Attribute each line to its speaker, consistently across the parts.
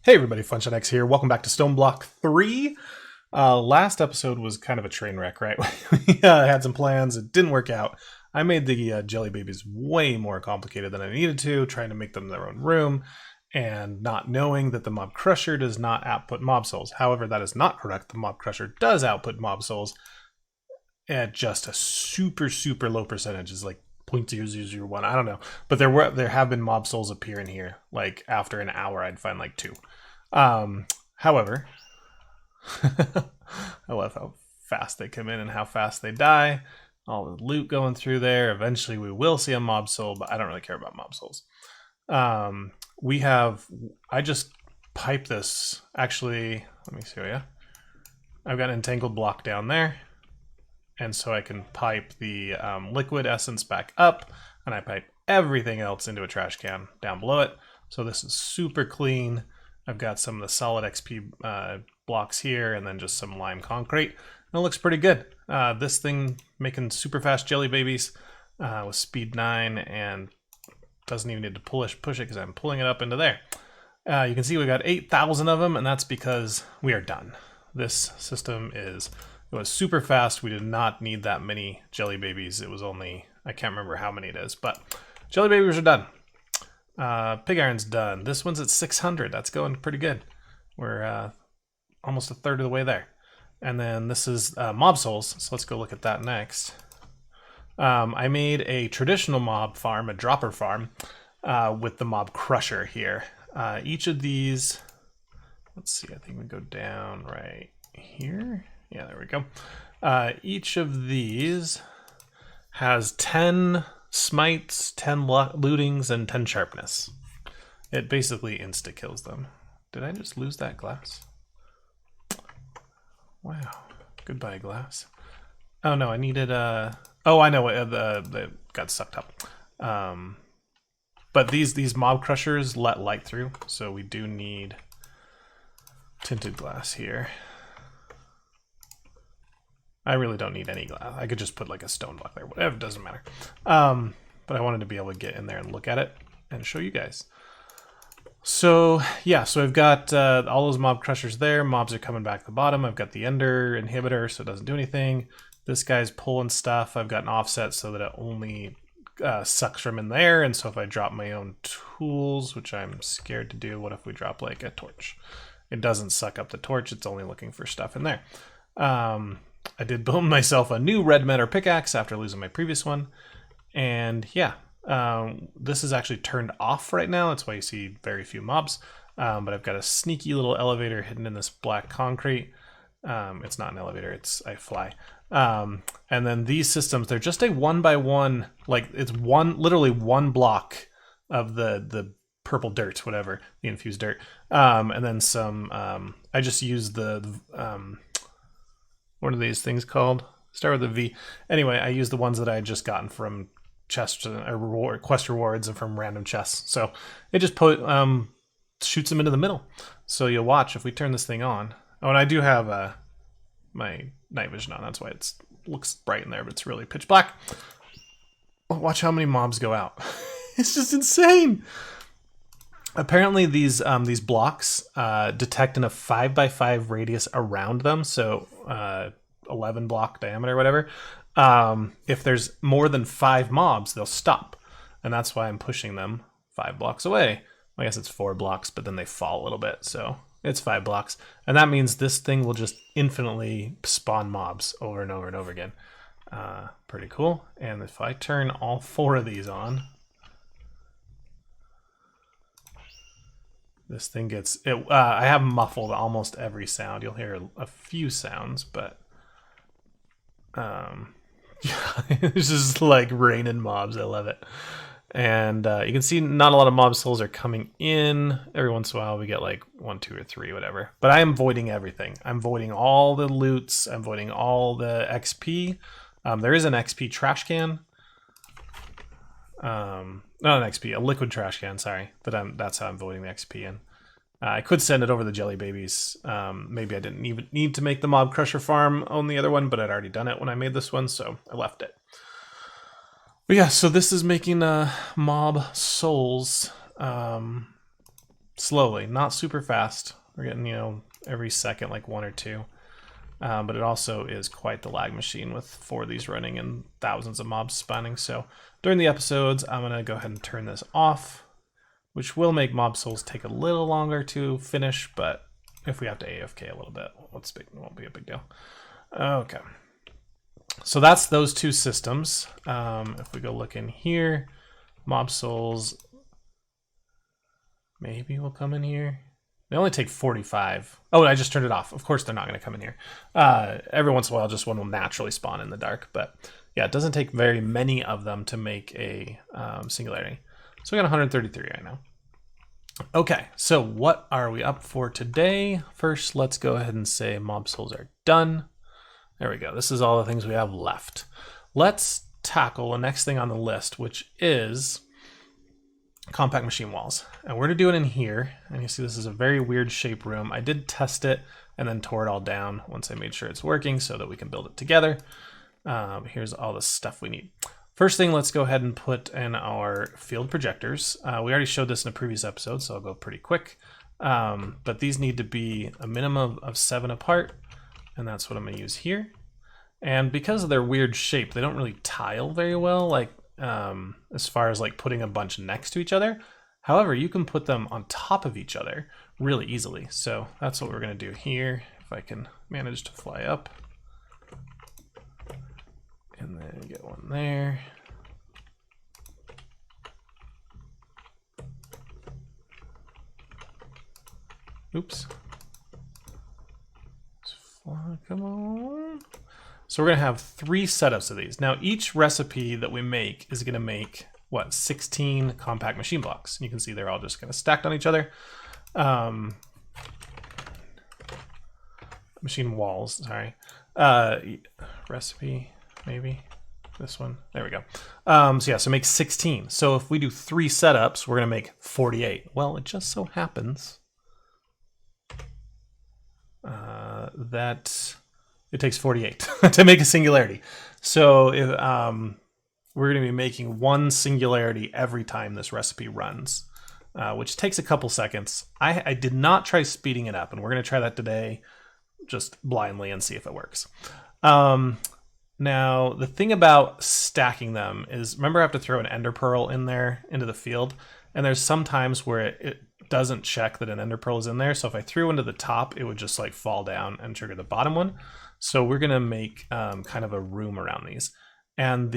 Speaker 1: Hey everybody, FunshineX here. Welcome back to Stoneblock 3. Last episode was kind of a train wreck, right? We had some plans, it didn't work out. I made the jelly babies way more complicated than I needed to, trying to make them their own room, and not knowing that the mob crusher does not output mob souls. However, that is not correct. The mob crusher does output mob souls at just a super low percentage. It's like 0.0001. I don't know. But there have been mob souls appear in here. Like after an hour I'd find like 2. However, I love how fast they come in and how fast they die. All the loot going through there. Eventually we will see a mob soul, but I don't really care about mob souls. I just pipe this. Actually, let me show you. I've got an entangled block down there. And so I can pipe the liquid essence back up, and I pipe everything else into a trash can down below it. So this is super clean. I've got some of the solid XP blocks here, and then just some lime concrete. And it looks pretty good. This thing making super fast jelly babies with speed 9, and doesn't even need to push it because I'm pulling it up into there. You can see we got 8,000 of them, and that's because we are done. This system it was super fast. We did not need that many jelly babies. It was only, I can't remember how many it is, but jelly babies are done. Pig iron's done. This one's at 600. That's going pretty good. We're almost a third of the way there. And then this is mob souls. So let's go look at that next. I made a traditional mob farm, a dropper farm, with the mob crusher here. Each of these, let's see, I think we go down right here. Yeah, there we go. Each of these has 10 smites, 10 lootings, and 10 sharpness. It basically insta-kills them. Did I just lose that glass? Wow. Goodbye, glass. Oh, no, I needed... Oh, I know. It got sucked up. But these mob crushers let light through, so we do need tinted glass here. I really don't need any glass. I could just put like a stone block there. Whatever, it doesn't matter. But I wanted to be able to get in there and look at it and show you guys. So yeah, so I've got all those mob crushers there. Mobs are coming back to the bottom. I've got the ender inhibitor, so it doesn't do anything. This guy's pulling stuff. I've got an offset so that it only sucks from in there. And so if I drop my own tools, which I'm scared to do, what if we drop like a torch? It doesn't suck up the torch. It's only looking for stuff in there. I did build myself a new red matter pickaxe after losing my previous one. And yeah, this is actually turned off right now. That's why you see very few mobs. But I've got a sneaky little elevator hidden in this black concrete. It's not an elevator, I fly. And then these systems, they're just a 1x1, like it's literally one block of the purple dirt, whatever, the infused dirt. And then some, I just use what are these things called? Start with a V. Anyway, I use the ones that I had just gotten from quest rewards and from random chests. So it just shoots them into the middle. So you'll watch if we turn this thing on. Oh, and I do have my night vision on. That's why it looks bright in there, but it's really pitch black. Watch how many mobs go out. It's just insane. Apparently these blocks detect in a 5x5 radius around them, so 11 block diameter or whatever. If there's more than 5 mobs, they'll stop, and that's why I'm pushing them 5 blocks away. I guess it's 4 blocks, but then they fall a little bit, so it's 5 blocks, and that means this thing will just infinitely spawn mobs over and over and over again. Pretty cool. And if I turn all 4 of these on, this thing gets it. I have muffled almost every sound. You'll hear a few sounds, but it's just like raining mobs. I love it. And you can see not a lot of mob souls are coming in. Every once in a while we get like 1, 2, or 3, whatever. But I am voiding everything. I'm voiding all the loots. I'm voiding all the XP. There is an XP trash can. Not an XP, a liquid trash can, sorry. But that's how I'm voting the XP in. I could send it over the jelly babies. Maybe I didn't even need to make the mob crusher farm on the other one, but I'd already done it when I made this one, so I left it. But yeah, so this is making mob souls. slowly, not super fast. We're getting, you know, every second, like 1 or 2. But it also is quite the lag machine with 4 of these running and thousands of mobs spawning. So during the episodes, I'm going to go ahead and turn this off, which will make mob souls take a little longer to finish, but if we have to AFK a little bit, it won't be a big deal. Okay. So that's those 2 systems. If we go look in here, mob souls maybe will come in here. They only take 45. Oh, I just turned it off. Of course they're not going to come in here. Every once in a while, just one will naturally spawn in the dark. But yeah, it doesn't take very many of them to make a Singularity. So we got 133 right now. Okay, so what are we up for today? First, let's go ahead and say mob souls are done. There we go. This is all the things we have left. Let's tackle the next thing on the list, which is compact machine walls. And we're going to do it in here. And you see this is a very weird shape room. I did test it and then tore it all down once I made sure it's working so that we can build it together. Here's all the stuff we need. First thing, let's go ahead and put in our field projectors. We already showed this in a previous episode, so I'll go pretty quick. But these need to be a minimum of 7 apart, and that's what I'm going to use here. And because of their weird shape, they don't really tile very well, like as far as like putting a bunch next to each other. However, you can put them on top of each other really easily. So that's what we're going to do here. If I can manage to fly up. And then get one there. Oops. Come on. So we're going to have 3 setups of these. Now each recipe that we make is going to make, what, 16 compact machine blocks. And you can see they're all just kind of stacked on each other. Machine walls, sorry. Recipe. Maybe this one. There we go. So yeah, so make 16. So if we do 3 setups, we're going to make 48. Well, it just so happens that it takes 48 to make a Singularity. So if, we're going to be making 1 Singularity every time this recipe runs, which takes a couple seconds. I did not try speeding it up, and we're going to try that today just blindly and see if it works. Now, the thing about stacking them is, remember I have to throw an ender pearl in there into the field, and there's some times where it doesn't check that an ender pearl is in there. So if I threw into the top, it would just like fall down and trigger the bottom one. So we're gonna make kind of a room around these, and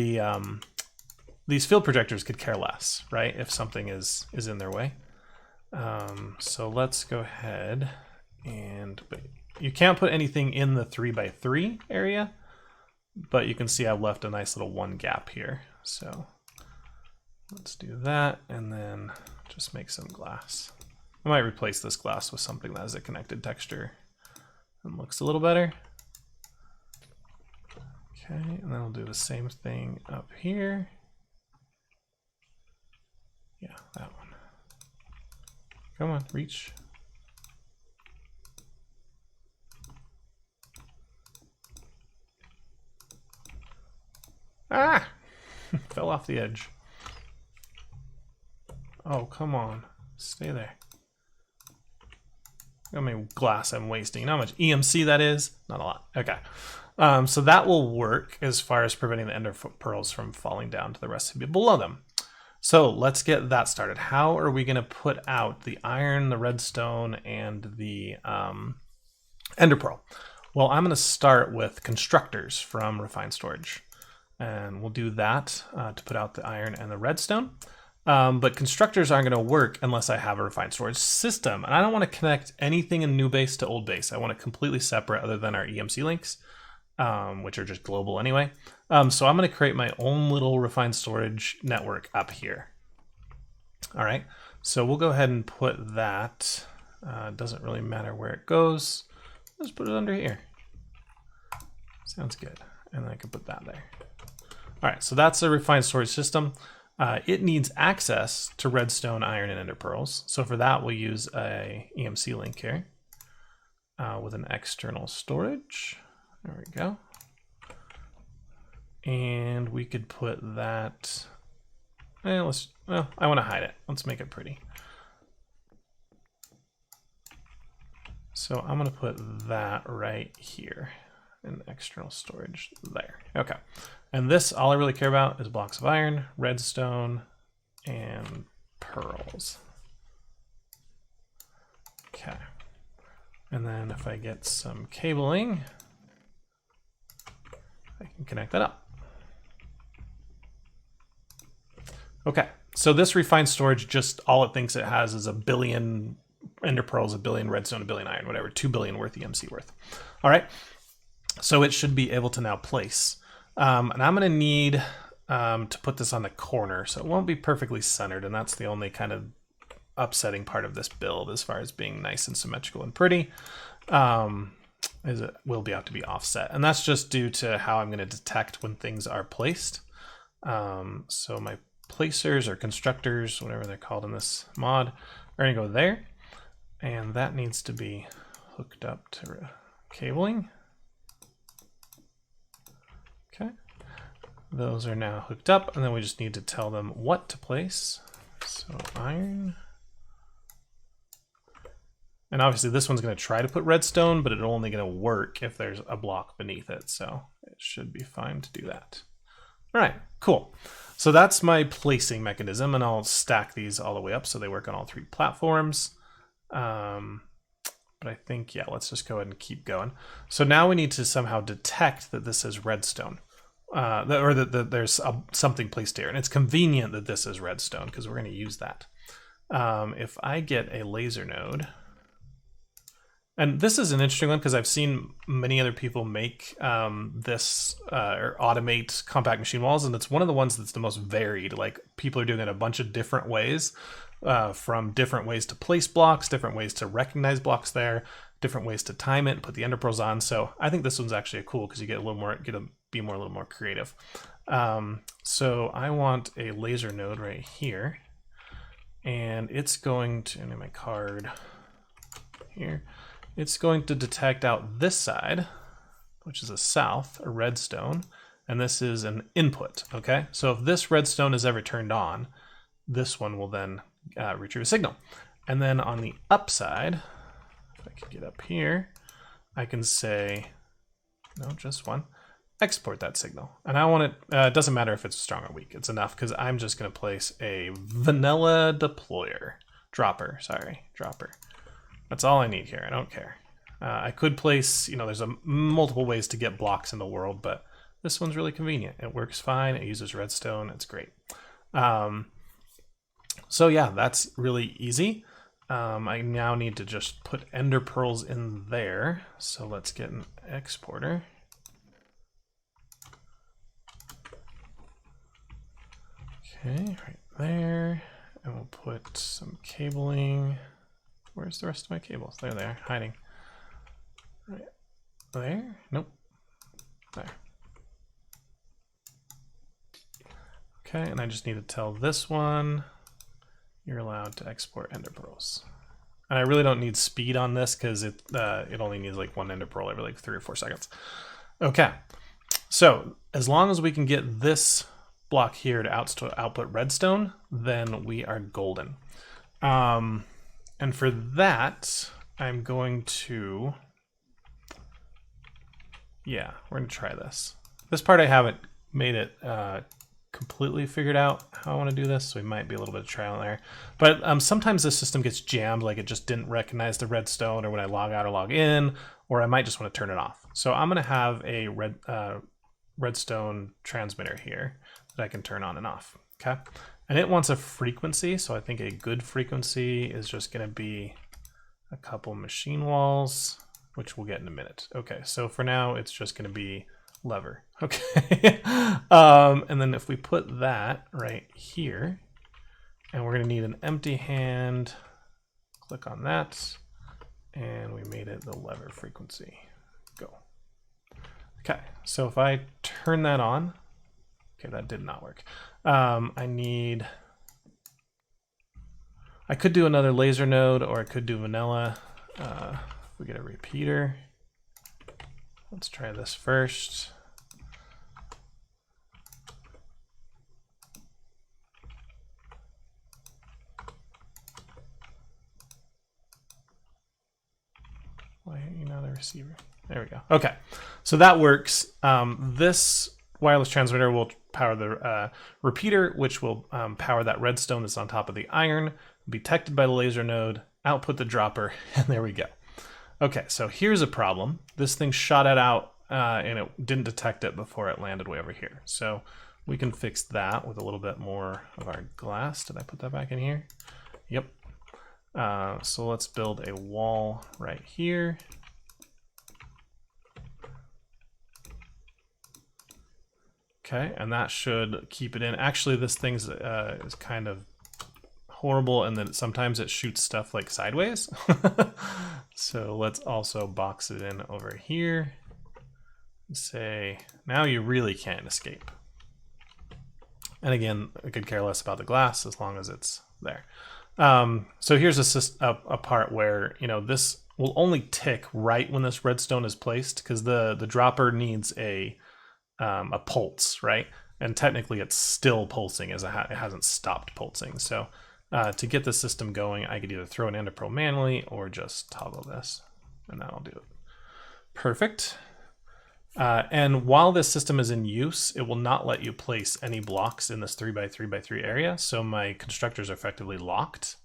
Speaker 1: these field projectors could care less, right? If something is in their way. So let's go ahead and you can't put anything in the 3x3 area. But you can see I've left a nice little 1 gap here. So let's do that and then just make some glass. I might replace this glass with something that has a connected texture and looks a little better. Okay, and then I'll do the same thing up here. Yeah, that one. Come on, reach. Ah! Fell off the edge. Oh, come on. Stay there. How many glass I'm wasting. You know how much EMC that is? Not a lot. Okay. So that will work as far as preventing the ender pearls from falling down to the recipe below them. So let's get that started. How are we going to put out the iron, the redstone, and the ender pearl? Well, I'm going to start with constructors from Refined Storage. And we'll do that to put out the iron and the redstone. But constructors aren't going to work unless I have a refined storage system. And I don't want to connect anything in new base to old base. I want it completely separate other than our EMC links, which are just global anyway. So I'm going to create my own little refined storage network up here. All right, so we'll go ahead and put that. It doesn't really matter where it goes. Let's put it under here. Sounds good. And I can put that there. All right, so that's a refined storage system. It needs access to redstone, iron, and ender pearls. So for that, we'll use a EMC link here with an external storage. There we go. And we could put that, well, I want to hide it. Let's make it pretty. So I'm going to put that right here in external storage there. Okay. And this, all I really care about is blocks of iron, redstone, and pearls. Okay. And then if I get some cabling, I can connect that up. Okay. So this refined storage, just all it thinks it has is 1 billion ender pearls, 1 billion redstone, 1 billion iron, whatever, 2 billion worth EMC worth. All right. So it should be able to now place. And I'm going to need to put this on the corner, so it won't be perfectly centered, and that's the only kind of upsetting part of this build as far as being nice and symmetrical and pretty, is it will be have to be offset. And that's just due to how I'm going to detect when things are placed. So my placers or constructors, whatever they're called in this mod, are going to go there, and that needs to be hooked up to cabling. Okay, those are now hooked up, and then we just need to tell them what to place. So iron. And obviously this one's going to try to put redstone, but it's only going to work if there's a block beneath it. So it should be fine to do that. All right, cool. So that's my placing mechanism, and I'll stack these all the way up so they work on all 3 platforms. But I think, yeah, let's just go ahead and keep going. So now we need to somehow detect that this is redstone, or that there's something placed here. And it's convenient that this is redstone because we're going to use that. If I get a laser node, and this is an interesting one because I've seen many other people make this or automate compact machine walls, and it's one of the ones that's the most varied. Like, people are doing it a bunch of different ways. From different ways to place blocks, different ways to recognize blocks there, different ways to time it, put the ender pearls on. So I think this one's actually cool because you get a little more, be a little more creative. So I want a laser node right here, and it's going to, in my card here, it's going to detect out this side, which is a south, a redstone, and this is an input. Okay, so if this redstone is ever turned on, this one will then retrieve a signal. And then on the upside, if I could get up here, I can say, no, just one, export that signal. And I want it, it doesn't matter if it's strong or weak, it's enough because I'm just going to place a vanilla dropper. That's all I need here, I don't care. I could place, there's multiple ways to get blocks in the world, but this one's really convenient. It works fine, it uses redstone, it's great. So yeah, that's really easy. I now need to just put ender pearls in there. So let's get an exporter. Okay, right there. And we'll put some cabling. Where's the rest of my cables? There they are, hiding. Right there? Nope. There. Okay, and I just need to tell this one, you're allowed to export ender pearls. And I really don't need speed on this because it only needs like 1 ender pearl every like 3 or 4 seconds. Okay, so as long as we can get this block here to output redstone, then we are golden. And for that, I'm going to, yeah, we're going to try this. This part I haven't made it completely figured out how I want to do this, so we might be a little bit of trial there. But sometimes the system gets jammed, like it just didn't recognize the redstone, or when I log out or log in, or I might just want to turn it off. So I'm going to have a redstone transmitter here that I can turn on and off. Okay, and it wants a frequency, so I think a good frequency is just going to be a couple machine walls, which we'll get in a minute. Okay, so for now it's just going to be lever. Okay. And then if we put that right here, and we're going to need an empty hand, click on that, and we made it the lever frequency. Go. Okay, so if I turn that on, okay, that did not work. I could do another laser node, or I could do vanilla. If we get a repeater, let's try this first. Why are you not a receiver? There we go. Okay, so that works. This wireless transmitter will power the repeater, which will power that redstone that's on top of the iron, be detected by the laser node, output the dropper, and there we go. Okay, so here's a problem. This thing shot it out and it didn't detect it before it landed way over here. So we can fix that with a little bit more of our glass. Did I put that back in here? Yep. So let's build a wall right here. Okay, and that should keep it in. Actually, this thing is kind of horrible, and then sometimes it shoots stuff like sideways. So let's also box it in over here and say, now you really can't escape. And again, I could care less about the glass as long as it's there. So here's a part where, you know, this will only tick right when this redstone is placed, because the dropper needs a pulse, right? And technically it's still pulsing, as it hasn't stopped pulsing. So to get the system going, I could either throw an ender pearl manually or just toggle this, and that'll do it. Perfect. And while this system is in use, it will not let you place any blocks in this 3x3x3 area. So my constructors are effectively locked.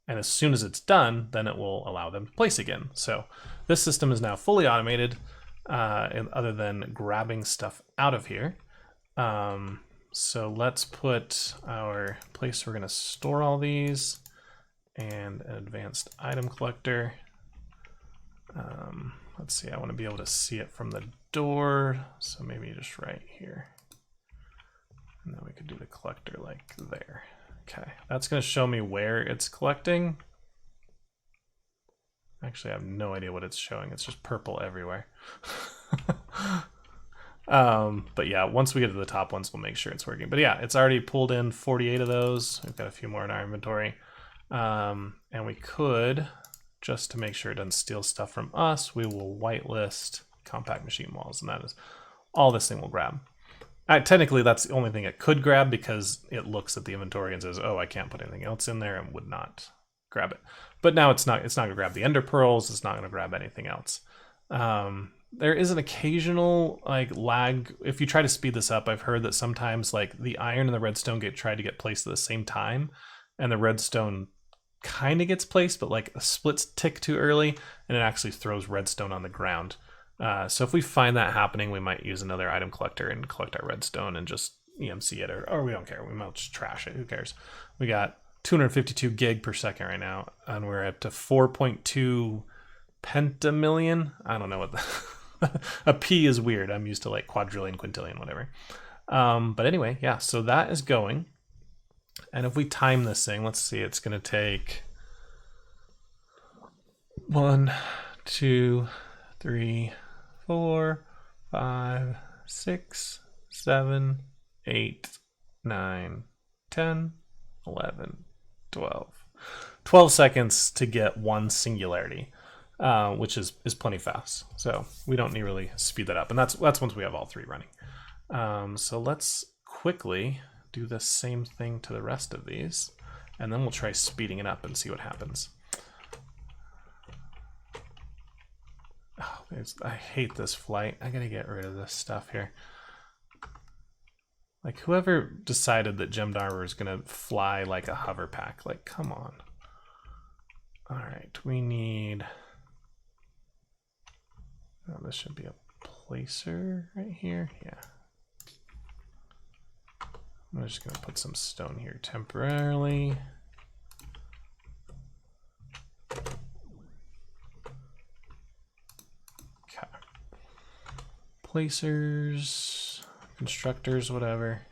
Speaker 1: And as soon as it's done, then it will allow them to place again. So this system is now fully automated, other than grabbing stuff out of here. So let's put our place we're going to store all these and an advanced item collector. Let's see, I want to be able to see it from the door, so maybe just right here. And then we could do the collector like there. Okay, that's going to show me where it's collecting. Actually, I have no idea what it's showing. It's just purple everywhere. But yeah, once we get to the top ones, we'll make sure it's working. But yeah, it's already pulled in 48 of those. We've got a few more in our inventory. And we could, just to make sure it doesn't steal stuff from us, we will whitelist compact machine walls, and that is all this thing will grab. Technically, that's the only thing it could grab, because it looks at the inventory and says, oh, I can't put anything else in there, and would not grab it. But now it's not going to grab the ender pearls. It's not going to grab anything else. There is an occasional like lag. If you try to speed this up, I've heard that sometimes like the iron and the redstone try to get placed at the same time, and the redstone kind of gets placed, but like a splits tick too early, and it actually throws redstone on the ground. So if we find that happening, we might use another item collector and collect our redstone and just EMC it, or we don't care. We might just trash it. Who cares? We got 252 gig per second right now, and we're up to 4.2 pentamillion. I don't know what the a P is weird. I'm used to like quadrillion, quintillion, whatever. But anyway, yeah, so that is going. And if we time this thing, let's see, it's going to take 1, 2, 3, 4, 5, 6, 7, 8, 9, 10, 11, 12. 12 seconds to get one singularity. Which is plenty fast, so we don't need really speed that up, and that's once we have all three running. So let's quickly do the same thing to the rest of these, and then we'll try speeding it up and see what happens. Oh, I hate this flight. I gotta get rid of this stuff here. Like, whoever decided that gemmed armor is gonna fly like a hover pack, like, come on. All right, we need. Oh, this should be a placer right here. Yeah. I'm just going to put some stone here temporarily. Okay. Placers, constructors, whatever.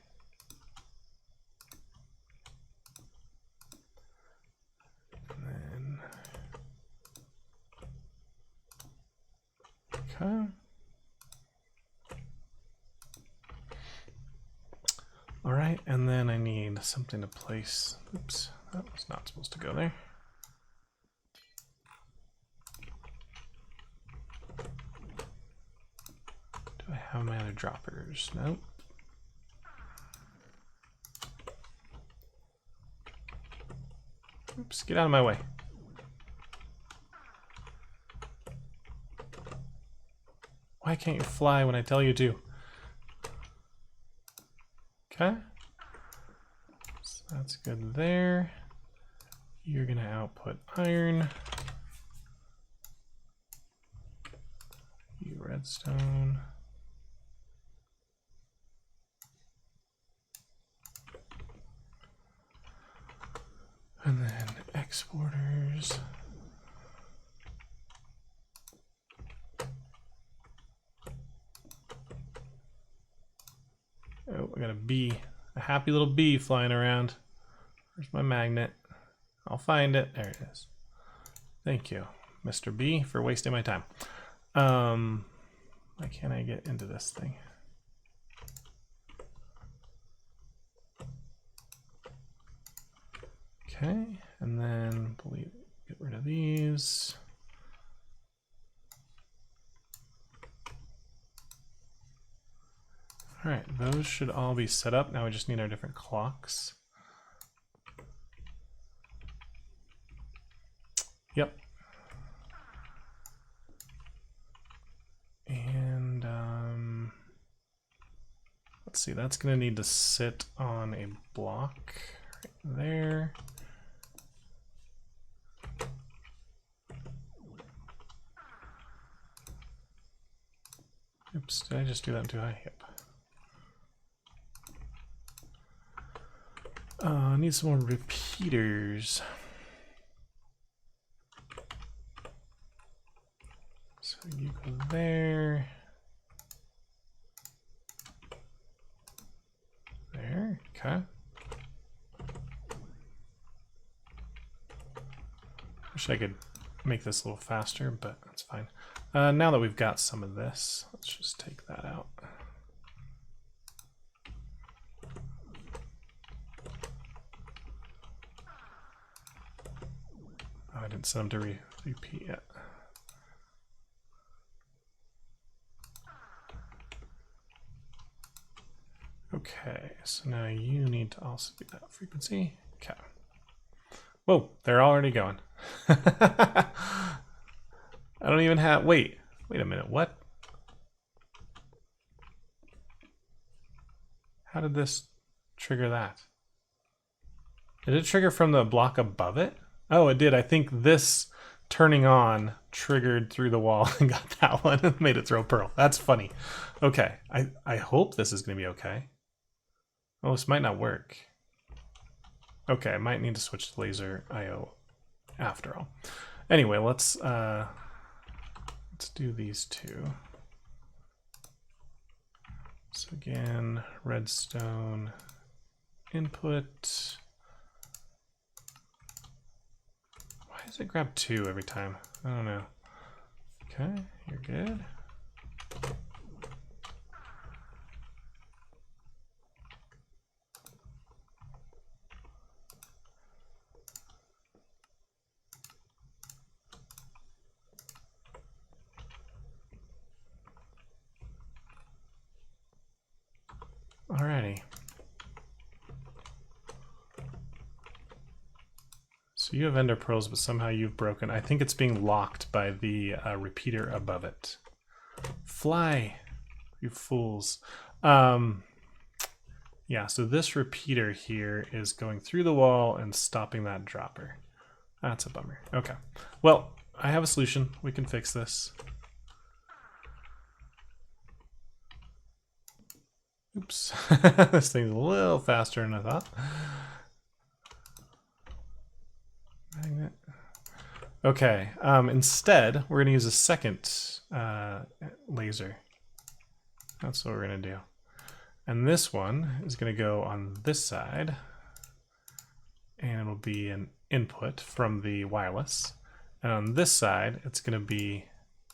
Speaker 1: Okay. All right, and then I need something to place. Oops, that was not supposed to go there. Do I have my other droppers? Nope. Oops, get out of my way. Why can't you fly when I tell you to? Okay. So that's good there. You're gonna output iron. You redstone. And then exporters. Oh, I got a bee. A happy little bee flying around. Where's my magnet? I'll find it. There it is. Thank you, Mr. B, for wasting my time. Why can't I get into this thing? Okay, and then get rid of these. All right, those should all be set up. Now we just need our different clocks. Yep. And let's see, that's gonna need to sit on a block right there. Oops, did I just do that too high? Yep. I need some more repeaters. So you go there. There, okay. Wish I could make this a little faster, but that's fine. Now that we've got some of this, let's just take that out. Oh, I didn't set them to repeat yet. Okay, so now you need to also do that frequency. Okay. Whoa, they're already going. I don't even have, wait a minute, what? How did this trigger that? Did it trigger from the block above it? Oh, it did. I think this turning on triggered through the wall and got that one and made it throw pearl. That's funny. Okay, I hope this is gonna be okay. Oh, this might not work. Okay, I might need to switch to laser IO after all. Anyway, let's do these two. So again, redstone input. Why does it grab 2 every time? I don't know. Okay, you're good. Alrighty. So you have ender pearls, but somehow you've broken. I think it's being locked by the repeater above it. Fly, you fools. Yeah, so this repeater here is going through the wall and stopping that dropper. That's a bummer. Okay. Well, I have a solution. We can fix this. Oops. This thing's a little faster than I thought. Magnet. Okay. Instead, we're going to use a second laser. That's what we're going to do. And this one is going to go on this side. And it'll be an input from the wireless. And on this side, it's going to be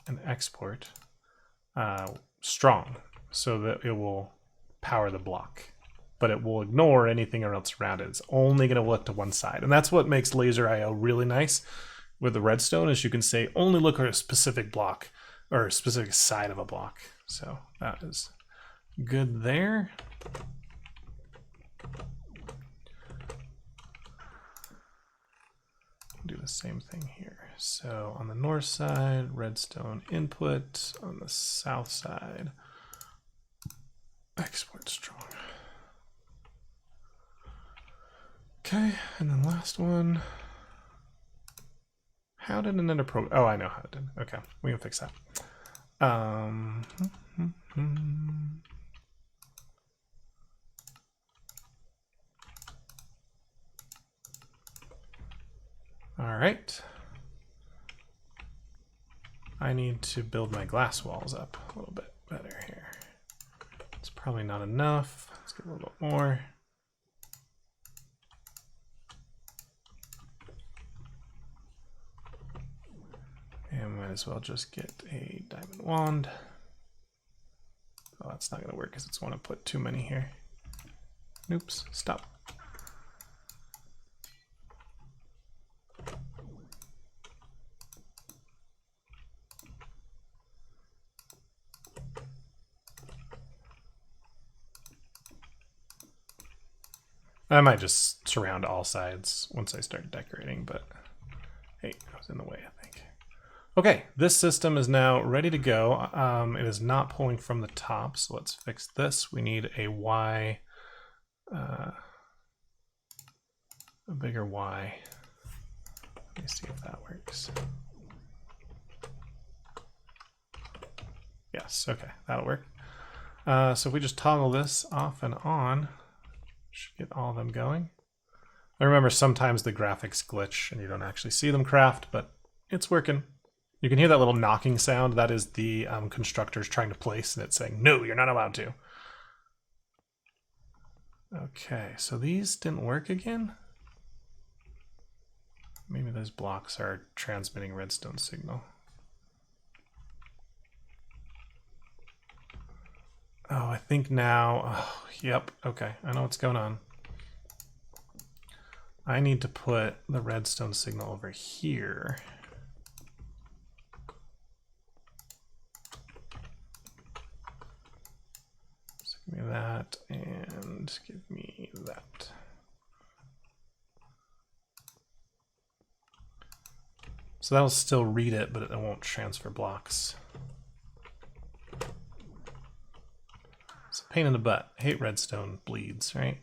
Speaker 1: an export strong, so that it will power the block, but it will ignore anything else around it. It's only going to look to one side, and that's what makes laser IO really nice with the redstone, is you can say only look at a specific block or a specific side of a block. So that is good there. Do the same thing here. So on the north side, redstone input. On the south side, export strong. Okay, and then last one. How did an ender probe? Oh, I know how it did. Okay, we can fix that. All right. I need to build my glass walls up a little bit better here. It's probably not enough. Let's get a little bit more. And might as well just get a diamond wand. Oh, that's not going to work because it's want to put too many here. Oops, stop. I might just surround all sides once I start decorating, but hey, I was in the way, I think. Okay, this system is now ready to go. It is not pulling from the top, so let's fix this. We need a Y, a bigger Y. Let me see if that works. Yes, okay, that'll work. So if we just toggle this off and on, should get all of them going. I remember sometimes the graphics glitch and you don't actually see them craft, but it's working. You can hear that little knocking sound. That is the constructors trying to place, and it's saying, no, you're not allowed to. Okay, so these didn't work again. Maybe those blocks are transmitting redstone signal. Oh, I think now, oh, yep, okay, I know what's going on. I need to put the redstone signal over here. So give me that, and give me that. So that'll still read it, but it won't transfer blocks. It's a pain in the butt. I hate redstone bleeds, right?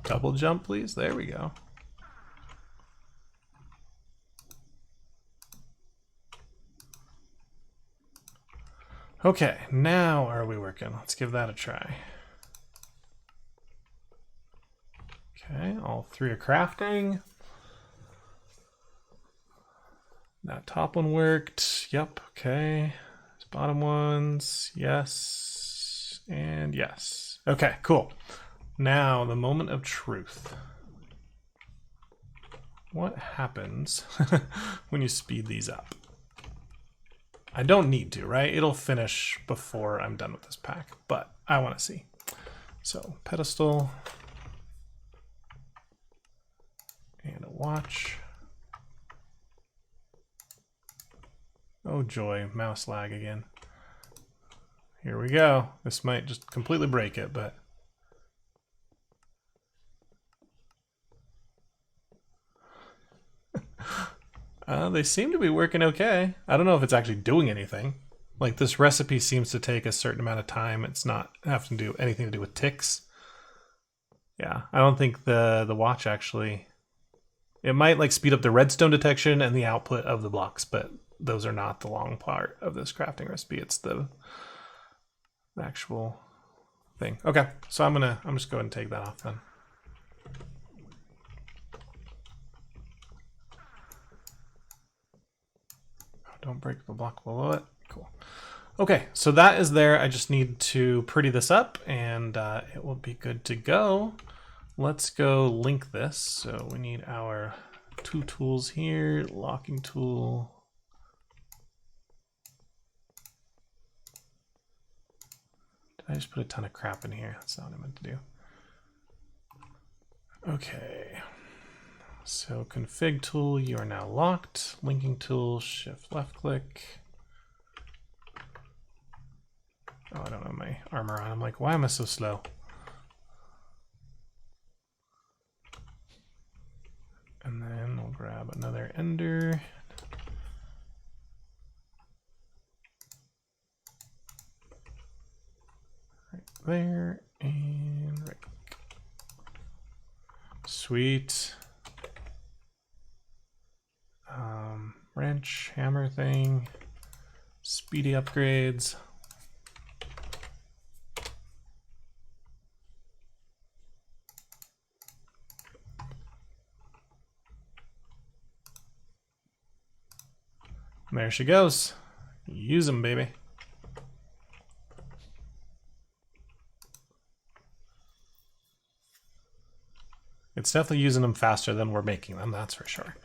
Speaker 1: Double jump, please. There we go. Okay, now are we working? Let's give that a try. Okay, all three are crafting. That top one worked. Yep, okay. These bottom ones, yes, and yes. Okay, cool. Now, the moment of truth. What happens when you speed these up? I don't need to, right? It'll finish before I'm done with this pack, but I want to see. So, pedestal. And a watch. Oh joy, mouse lag again. Here we go. This might just completely break it, but... they seem to be working okay. I don't know if it's actually doing anything. Like, this recipe seems to take a certain amount of time. It's not having to do anything to do with ticks. Yeah, I don't think the watch actually... It might like speed up the redstone detection and the output of the blocks, but those are not the long part of this crafting recipe. It's the actual thing. Okay, so I'm just going to take that off then. Don't break the block below it. Cool. Okay, so that is there. I just need to pretty this up and it will be good to go. Let's go link this. So we need our two tools here, locking tool. Did I just put a ton of crap in here? That's not what I meant to do. Okay. So config tool, you are now locked. Linking tool, shift left click. Oh, I don't have my armor on. I'm like, why am I so slow? And then we'll grab another ender. Right there, and right click. Sweet. Wrench, hammer thing, speedy upgrades. And there she goes. Use them, baby. It's definitely using them faster than we're making them, that's for sure.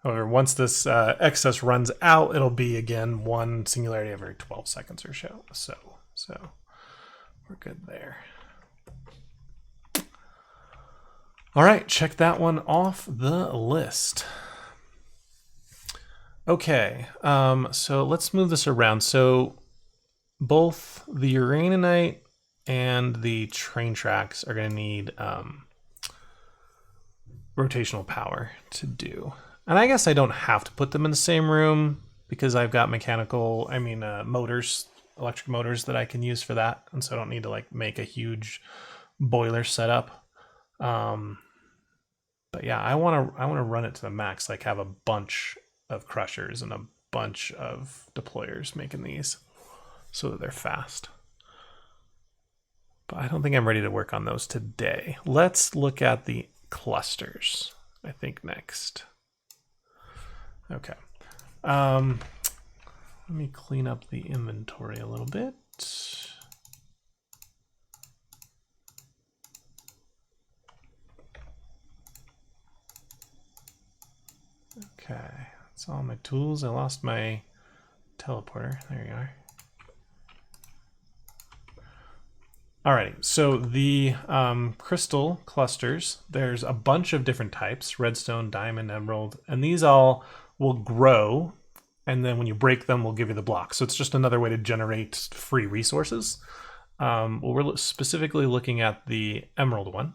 Speaker 1: However, once this excess runs out, it'll be, again, 1 singularity every 12 seconds or so. So we're good there. All right, check that one off the list. Okay, so let's move this around. So both the uraninite and the train tracks are going to need rotational power to do. And I guess I don't have to put them in the same room because I've got motors, electric motors that I can use for that. And so I don't need to like make a huge boiler setup. But yeah, I want to run it to the max, like have a bunch of crushers and a bunch of deployers making these so that they're fast. But I don't think I'm ready to work on those today. Let's look at the clusters, I think, next. Okay. Let me clean up the inventory a little bit. Okay, that's all my tools. I lost my teleporter. There you are. Alrighty, so the crystal clusters, there's a bunch of different types: redstone, diamond, emerald, and these all will grow, and then when you break them, we'll give you the block. So it's just another way to generate free resources. Well, we're specifically looking at the emerald one,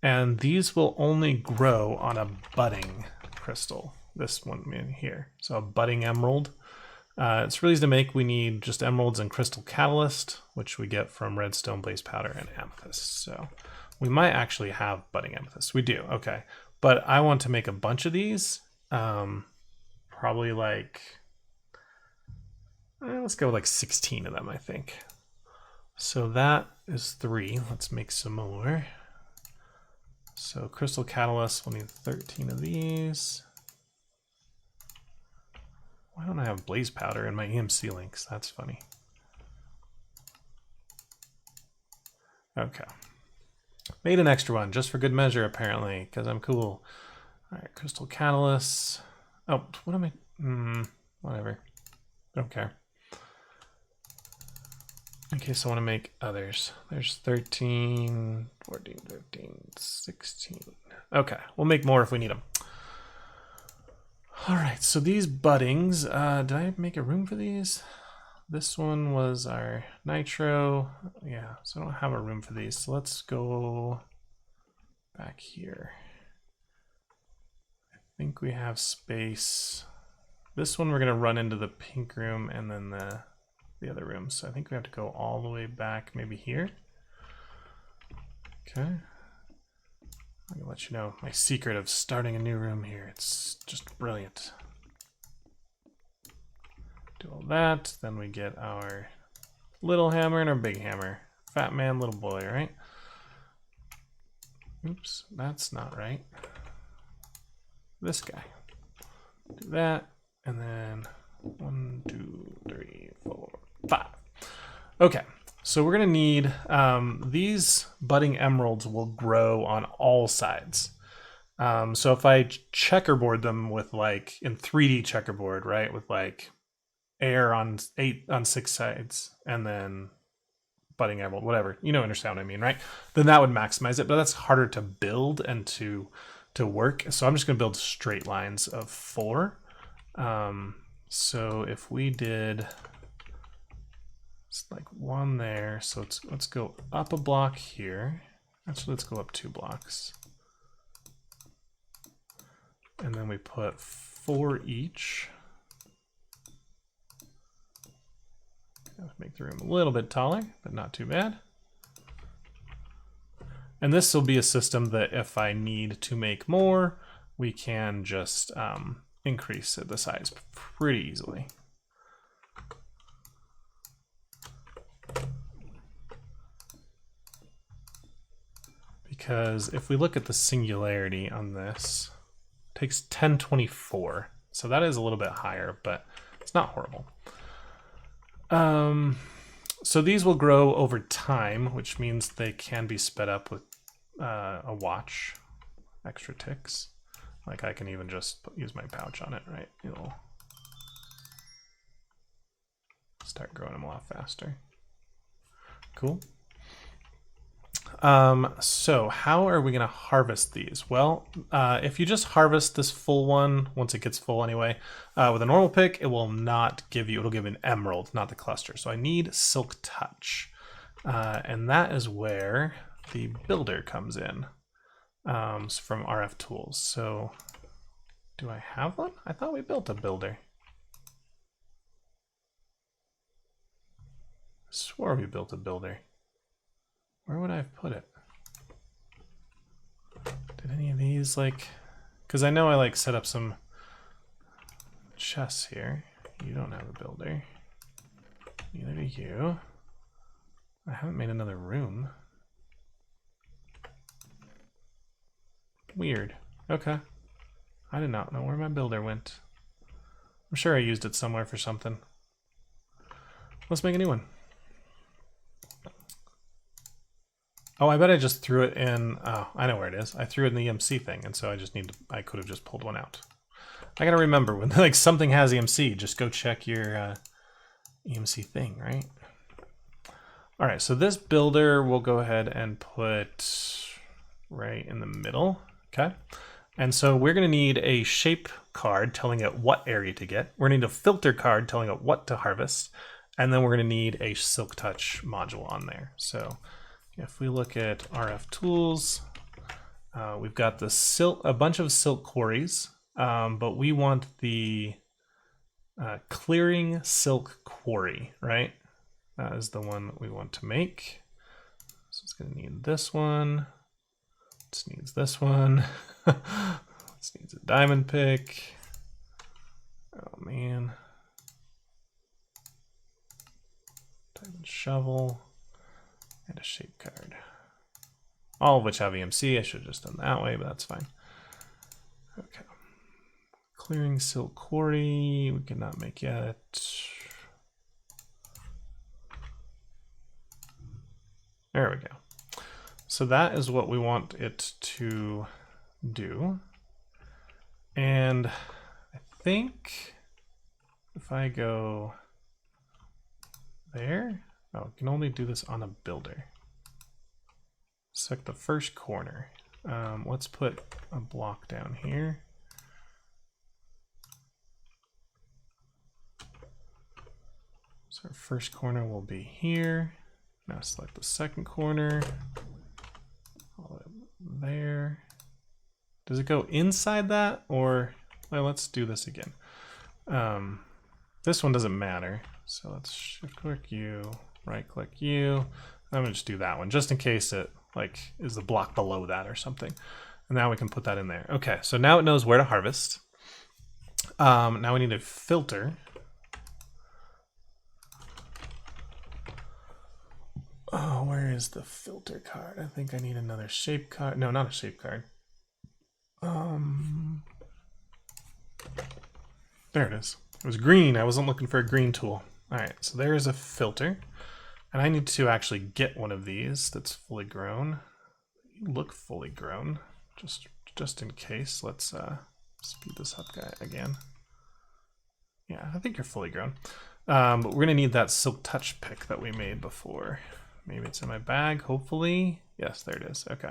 Speaker 1: and these will only grow on a budding crystal. This one in here, so a budding emerald. It's really easy to make. We need just emeralds and crystal catalyst, which we get from redstone, blaze powder, and amethyst. So we might actually have budding amethyst. We do, okay. But I want to make a bunch of these. Probably like, let's go with like 16 of them, I think. So that is 3. Let's make some more. So crystal catalyst, we'll need 13 of these. Why don't I have blaze powder in my EMC links? That's funny. Okay. Made an extra one just for good measure, apparently, because I'm cool. All right, crystal catalyst. Oh, what am I? Whatever. Don't care. Okay, so I want to make others. There's 13, 14, 15, 16. Okay, we'll make more if we need them. All right, so these buddings, did I make a room for these? This one was our nitro. Yeah, so I don't have a room for these. So let's go back here. I think we have space. This one we're gonna run into the pink room and then the other room. So I think we have to go all the way back, maybe here. Okay. I'm gonna let you know my secret of starting a new room here. It's just brilliant. Do all that, then we get our little hammer and our big hammer. Fat man, little boy, right? Oops, that's not right. This guy. Do that, and then 1, 2, 3, 4, 5. Okay. So we're going to need, these budding emeralds will grow on all sides. So if I checkerboard them with like, in 3D checkerboard, right, with like air on 6 sides and then budding emerald, whatever, you know, understand what I mean, right? Then that would maximize it, but that's harder to build and to work. So I'm just gonna build straight lines of 4. So if we did, it's like 1 there, so let's go up a block here. Actually, let's go up 2 blocks. And then we put 4 each. Make the room a little bit taller, but not too bad. And this will be a system that if I need to make more, we can just increase the size pretty easily. Because if we look at the singularity on this, it takes 1024. So that is a little bit higher, but it's not horrible. So these will grow over time, which means they can be sped up with a watch, extra ticks. Like I can even just use my pouch on it, right? It'll start growing them a lot faster. Cool. So how are we going to harvest these? Well, if you just harvest this full one, once it gets full anyway, with a normal pick, it will not give you, it'll give an emerald, not the cluster. So I need Silk Touch. And that is where the builder comes in, from RF Tools. So do I have one? I thought we built a builder. I swore we built a builder. Where would I have put it? Did any of these like, because I know I like set up some chests here. You don't have a builder. Neither do you. I haven't made another room. Weird. Okay. I did not know where my builder went. I'm sure I used it somewhere for something. Let's make a new one. Oh, I bet I just threw it in. Oh, I know where it is. I threw it in the EMC thing, and so I just need to. I could have just pulled one out. I gotta remember when like something has EMC, just go check your EMC thing, right? All right, so this builder we'll go ahead and put right in the middle. Okay, and so we're gonna need a shape card telling it what area to get. We're gonna need a filter card telling it what to harvest, and then we're gonna need a Silk Touch module on there. So if we look at RF Tools, we've got the a bunch of silk quarries, but we want the clearing silk quarry, right? That is the one that we want to make. So it's going to need this one. This needs this one. This needs a diamond pick. Oh man. Diamond shovel. And a shape card. All of which have EMC. I should have just done that way, but that's fine. Okay. Clearing silk quarry. We cannot make yet. There we go. So that is what we want it to do. And I think if I go there, oh, we can only do this on a builder. Select the first corner. Let's put a block down here. So our first corner will be here. Now select the second corner. All there. Does it go inside that, or well, let's do this again. This one doesn't matter. So let's shift click U, right click U. I'm gonna just do that one just in case it like is the block below that or something. And now we can put that in there. Okay, so now it knows where to harvest. Now we need a filter. Oh, where is the filter card? I think I need another shape card. No, not a shape card. There it is. It was green. I wasn't looking for a green tool. All right, so there is a filter. And I need to actually get one of these that's fully grown. You look fully grown, just in case. Let's speed this up again. Yeah, I think you're fully grown. But we're gonna need that Silk Touch pick that we made before. Maybe it's in my bag, hopefully. Yes, there it is. Okay.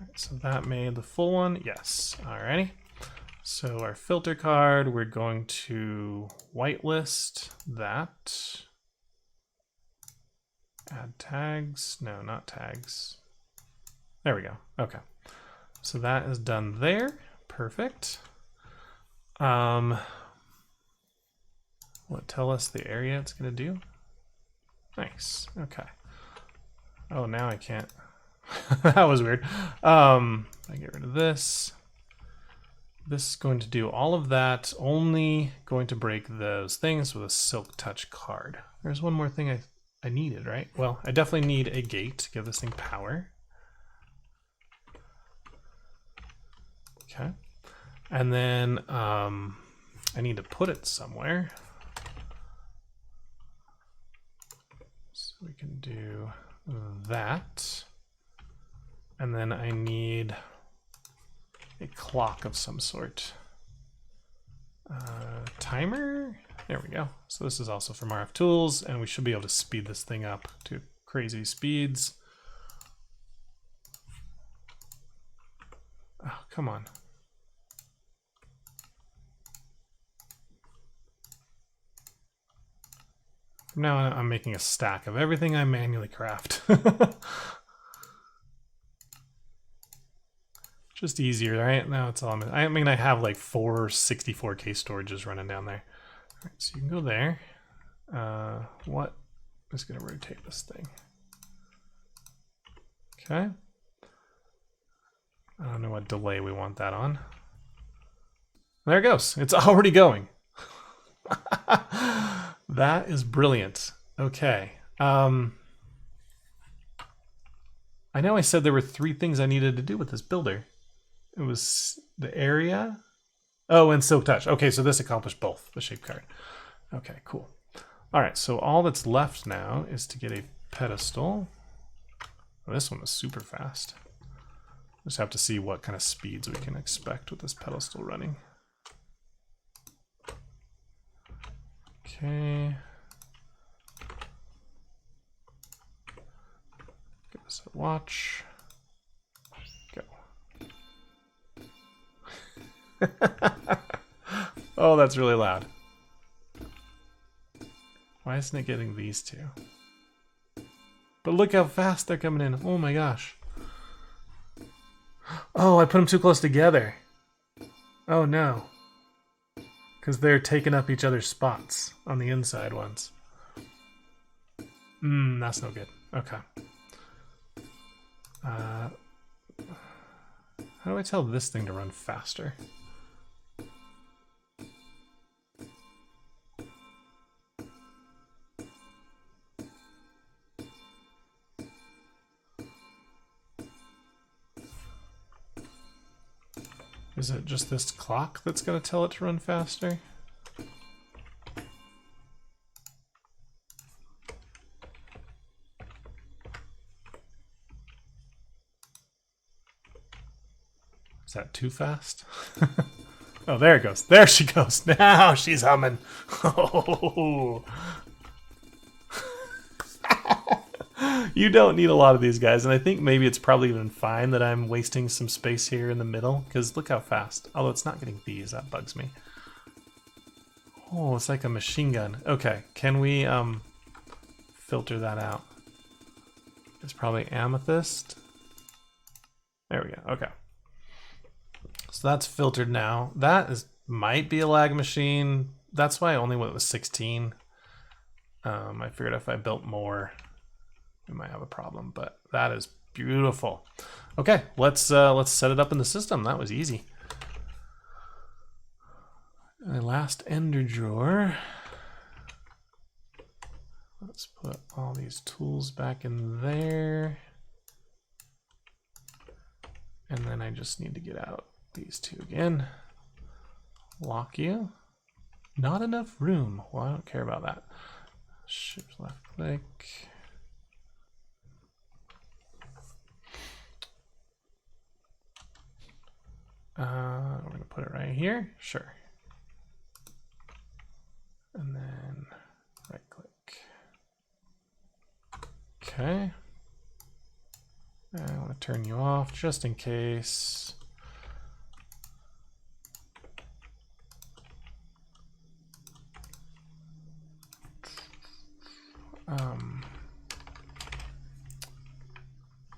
Speaker 1: All right, so that made the full one. Yes. Alrighty. So our filter card, we're going to whitelist that. Add tags. No, not tags. There we go. Okay. So that is done there. Perfect. Will it tell us the area it's going to do? Nice. Okay. Oh, now I can't. That was weird. I get rid of this. This is going to do all of that, only going to break those things with a Silk Touch card. There's one more thing I needed, right? Well, I definitely need a gate to give this thing power. Okay. And then I need to put it somewhere. So we can do that. And then I need a clock of some sort. Timer? There we go. So this is also from RF Tools, and we should be able to speed this thing up to crazy speeds. Oh, come on. From now on, I'm making a stack of everything I manually craft. Just easier, right? Now it's all. I mean, I have like 4 64K storages running down there. All right, so you can go there. What is going to rotate this thing? Okay. I don't know what delay we want that on. There it goes. It's already going. That is brilliant. Okay. I know I said there were 3 things I needed to do with this builder. It was the area. Oh, and Silk Touch. Okay, so this accomplished both, the shape card. Okay, cool. All right, so all that's left now is to get a pedestal. Oh, this one was super fast. Just have to see what kind of speeds we can expect with this pedestal running. Okay. Give this a watch. Go. Oh, that's really loud. Why isn't it getting these two? But look how fast they're coming in. Oh my gosh. Oh, I put them too close together. Oh no. Because they're taking up each other's spots on the inside ones. That's no good. Okay. How do I tell this thing to run faster? Is it just this clock that's going to tell it to run faster? Is that too fast? Oh, there it goes. There she goes. Now she's humming. Oh. You don't need a lot of these guys, and I think maybe it's probably even fine that I'm wasting some space here in the middle, because look how fast. Although it's not getting these, that bugs me. Oh, it's like a machine gun. Okay, can we filter that out? It's probably amethyst. There we go. Okay. So that's filtered now. That might be a lag machine. That's why I only went with 16. I figured if I built more, we might have a problem, but that is beautiful. Okay, let's set it up in the system. That was easy. My last ender drawer. Let's put all these tools back in there. And then I just need to get out these two again. Lock you. Not enough room. Well, I don't care about that. Shift left click. We're going to put it right here. Sure. And then right Okay. I want to turn you off just in case.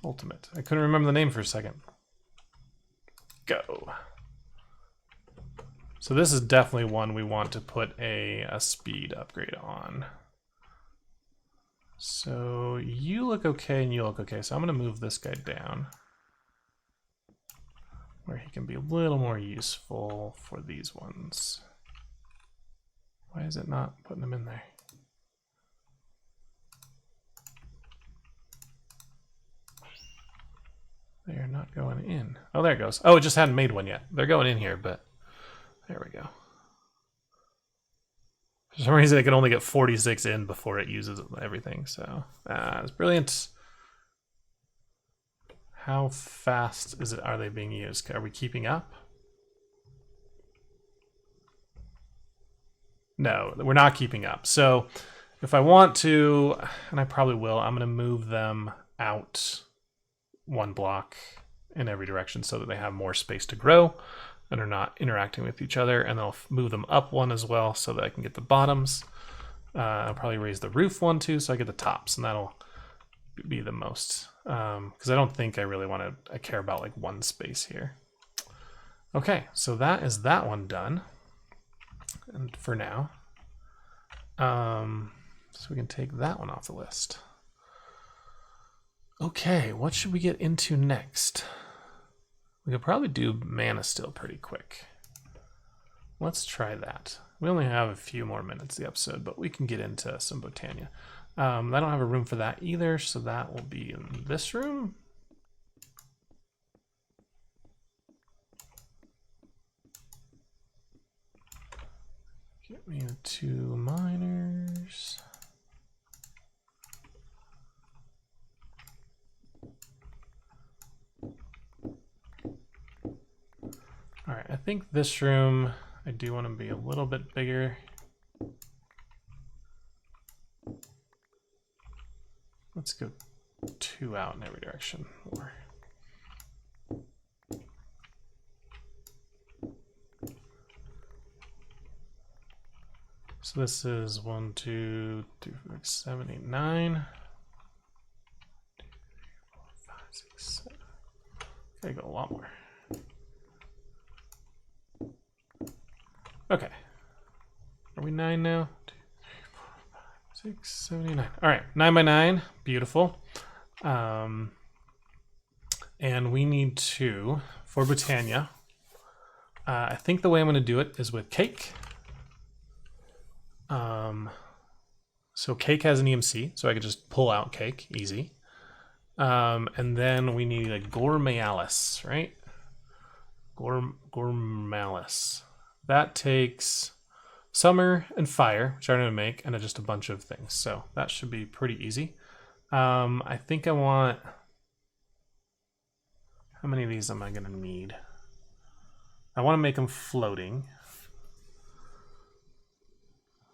Speaker 1: Ultimate. I couldn't remember the name for a second. Go. So this is definitely one we want to put a speed upgrade on. So you look okay and you look okay. So I'm going to move this guy down where he can be a little more useful for these ones. Why is it not putting them in there? They are not going in. Oh, there it goes. Oh, it just hadn't made one yet. They're going in here, but there we go. For some reason, it can only get 46 in before it uses everything. So that's brilliant. How fast is it? Are they being used? Are we keeping up? No, we're not keeping up. So if I want to, and I probably will, I'm going to move them out one block in every direction so that they have more space to grow and are not interacting with each other. And I'll move them up one as well so that I can get the bottoms. I'll probably raise the roof one too so I get the tops, and that'll be the most. Because I don't think I really want to, I care about like one space here. Okay, so that is that one done. And for now, so we can take that one off the list. Okay, what should we get into next? We could probably do Mana Still pretty quick. Let's try that. We only have a few more minutes of the episode, but we can get into some Botania. I don't have a room for that either, so that will be in this room. Get me the 2 miners. All right, I think this room, I do want to be a little bit bigger. Let's go 2 out in every direction more. So this is 1, 2, 3, 4, 5, 7, 8, 9. 2, 3, 4, 5, 6, 7. Gotta go a lot more. Okay. Are we 9 now? 2, 3, 4, 5, 6, 7, 8, 9. All right, 9 by 9. Beautiful. And we need to, for Botania, I think the way I'm going to do it is with cake. So cake has an EMC, so I could just pull out cake, easy. And then we need a Gourmalis, right? Gourmalis. That takes summer and fire, which I'm going to make, and just a bunch of things. So that should be pretty easy. I think I want... How many of these am I going to need? I want to make them floating.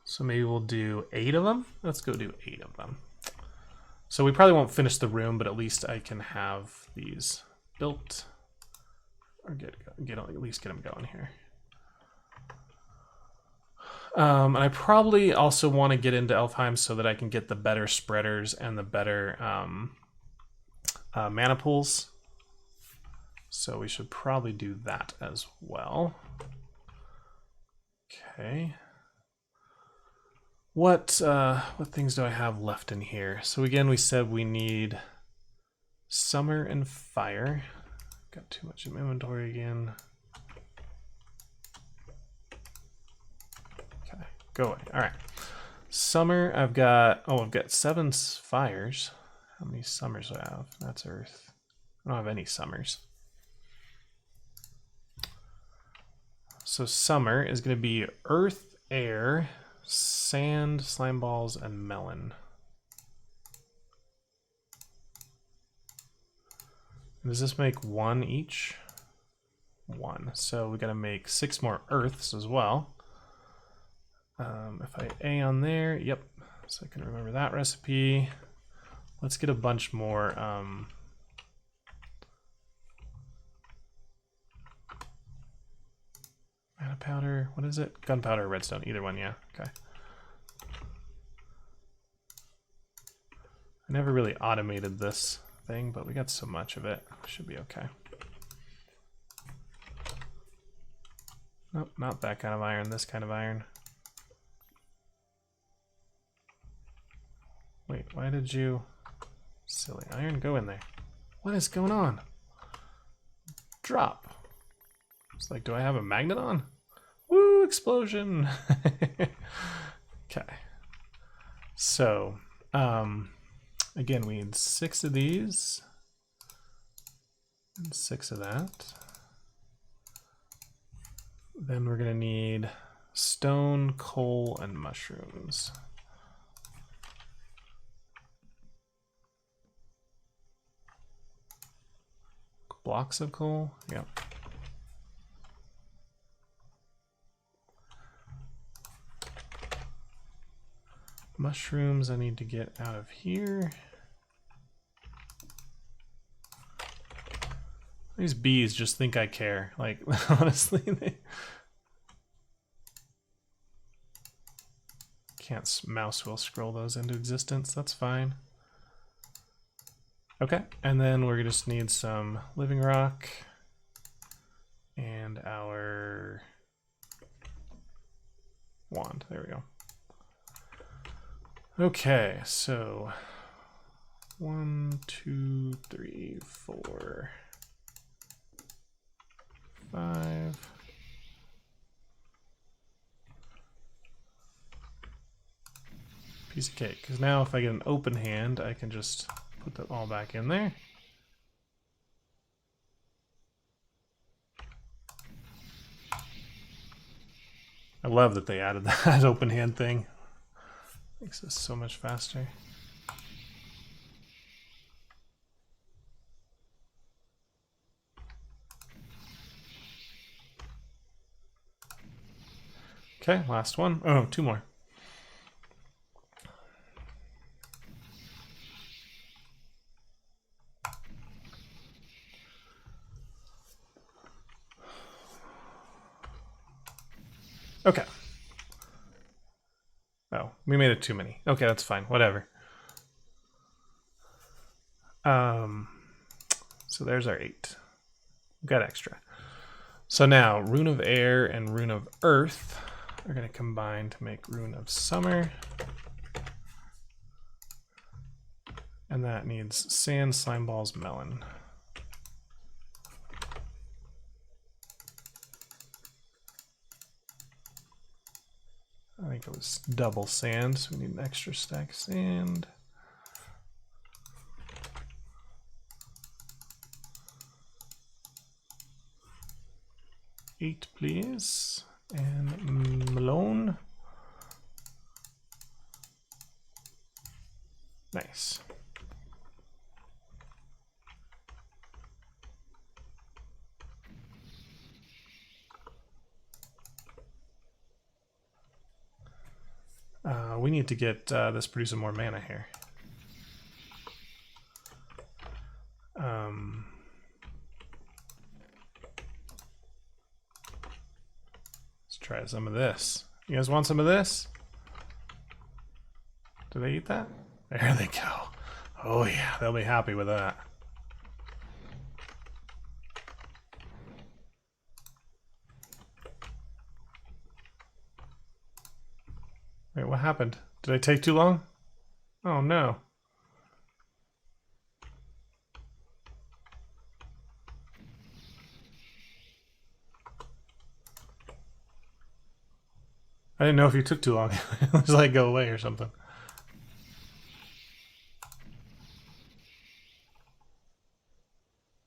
Speaker 1: So maybe we'll do 8 of them. Let's go do 8 of them. So we probably won't finish the room, but at least I can have these built. Or at least get them going here. And I probably also want to get into Elfheim so that I can get the better spreaders and the better mana pools. So we should probably do that as well. Okay. What things do I have left in here? So again, we said we need summer and fire. Got too much in my inventory again. Okay, go away. All right. Summer, I've got 7 fires. How many summers do I have? That's earth. I don't have any summers. So summer is going to be earth, air, sand, slime balls, and melon. Does this make 1 each? 1. So we got to make 6 more earths as well. If I A on there, yep. So I can remember that recipe. Let's get a bunch more mana powder. What is it? Gunpowder or redstone? Either one, yeah. Okay. I never really automated this thing, but we got so much of it. Should be okay. Nope, not that kind of iron, this kind of iron. Wait, why did you... Silly iron, go in there. What is going on? Drop. It's like, do I have a magnet on? Woo, explosion! Okay. So, again, we need 6 of these. And 6 of that. Then we're gonna need stone, coal, and mushrooms. Blocks of coal? Yep. Mushrooms I need to get out of here. These bees just think I care. Like, honestly, they can't mouse wheel scroll those into existence. That's fine. Okay, and then we're just need some living rock and our wand. There we go. Okay, so 1, 2, 3, 4, 5. Piece of cake. Because now if I get an open hand, I can just put that all back in there. I love that they added that open hand thing. Makes this so much faster. Okay, last one. Oh, 2 more. Okay. Oh, we made it too many. Okay, that's fine. Whatever. So there's our 8. We've got extra. So now, Rune of Air and Rune of Earth are going to combine to make Rune of Summer. And that needs sand, slime balls, melon. I think it was double sand, so we need an extra stack of sand. Eight, please. And Malone. Nice. We need to get this producing more mana here. Let's try some of this. You guys want some of this? Do they eat that? There they go. Oh yeah, they'll be happy with that. Wait, what happened? Did I take too long? Oh no. I didn't know if you took too long. It was like go away or something.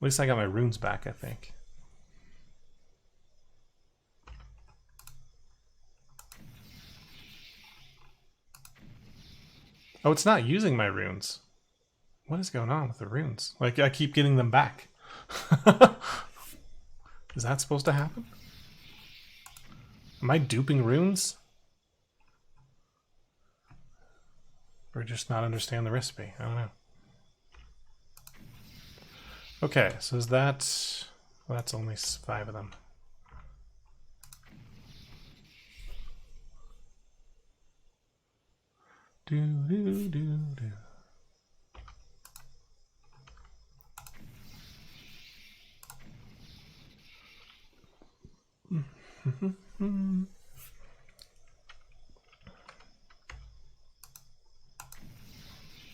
Speaker 1: At least I got my runes back, I think. Oh, it's not using my runes. What is going on with the runes? Like, I keep getting them back. Is that supposed to happen? Am I duping runes? Or just not understand the recipe? I don't know. Okay, so is that... Well, that's only 5 of them. Do, do, do, do.